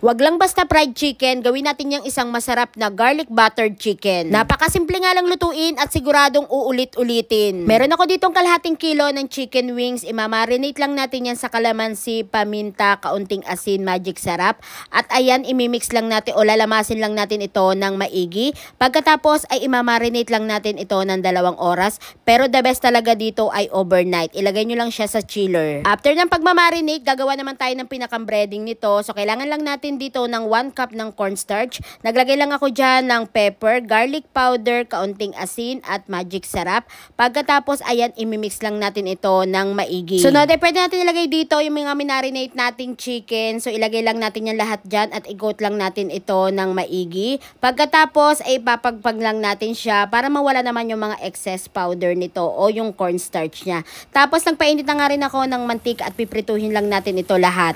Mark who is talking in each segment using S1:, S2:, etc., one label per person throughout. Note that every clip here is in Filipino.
S1: Wag lang basta fried chicken, gawin natin yung isang masarap na garlic buttered chicken. Napakasimple nga lang lutuin at siguradong uulit-ulitin. Meron ako ditong kalahating kilo ng chicken wings. Imamarinate lang natin yan sa kalamansi, paminta, kaunting asin, magic sarap. At ayan, imimix lang natin o lalamasin lang natin ito ng maigi. Pagkatapos ay imamarinate lang natin ito ng 2 oras. Pero the best talaga dito ay overnight. Ilagay nyo lang siya sa chiller. After ng pagmamarinate, gagawa naman tayo ng pinakang-breading nito. So kailangan lang natin dito ng 1 cup ng cornstarch. Naglagay lang ako dyan ng pepper, garlic powder, kaunting asin at magic sarap. Pagkatapos, ayan, imimix lang natin ito ng maigi. So, pwede natin ilagay dito yung mga minarinate nating chicken. So, ilagay lang natin yan lahat dyan at i-coat lang natin ito ng maigi. Pagkatapos, ay papagpag lang natin siya para mawala naman yung mga excess powder nito o yung cornstarch niya. Tapos, nagpainit na nga rin ako ng mantika at piprituhin lang natin ito lahat.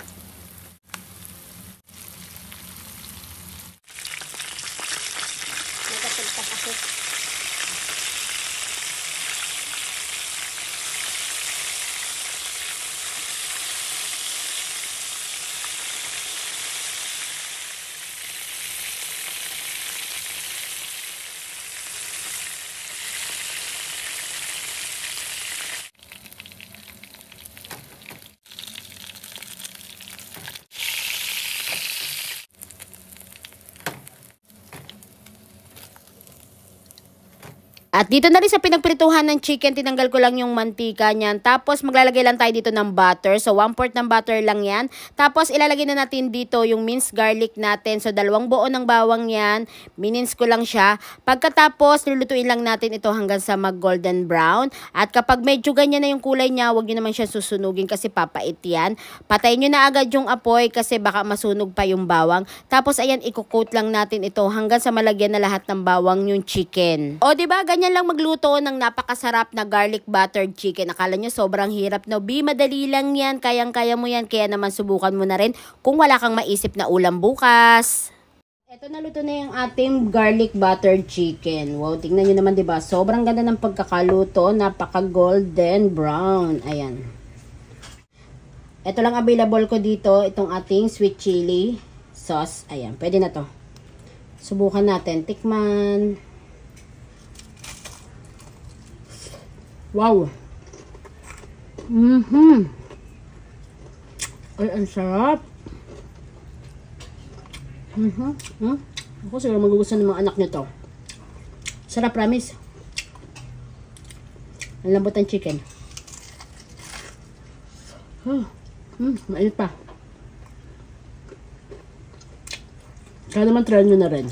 S1: At dito na rin sa pinagprituhan ng chicken, tinanggal ko lang yung mantika niyan. Tapos maglalagay lang tayo dito ng butter. So 1/4 ng butter lang yan. Tapos ilalagay na natin dito yung minced garlic natin. So 2 buo ng bawang yan. Minins ko lang siya. Pagkatapos lulutuin lang natin ito hanggang sa mag golden brown. At kapag medyo ganyan na yung kulay niya, huwag nyo naman siya susunugin kasi papait yan. Patayin nyo na agad yung apoy kasi baka masunog pa yung bawang. Tapos ayan, i-coat lang natin ito hanggang sa malagyan na lahat ng bawang yung chicken. O diba, ganyan lang magluto ng napakasarap na garlic buttered chicken. Akala nyo sobrang hirap, no? Madali lang yan. Kayang-kaya mo yan. Kaya naman subukan mo na rin kung wala kang maisip na ulam bukas. Eto, naluto na yung ating garlic buttered chicken. Wow, tingnan nyo naman, diba? Sobrang ganda ng pagkakaluto. Napaka golden brown. Ayan. Ito lang available ko dito. Itong ating sweet chili sauce. Ayan, pwede na to. Subukan natin. Tikman. Wow. Ay, ang sarap. Ako siguro magugustuhan ng mga anak nito. Sarap, promise. Ang lambot ng chicken. Mainit pa. Kaya naman try nyo na rin.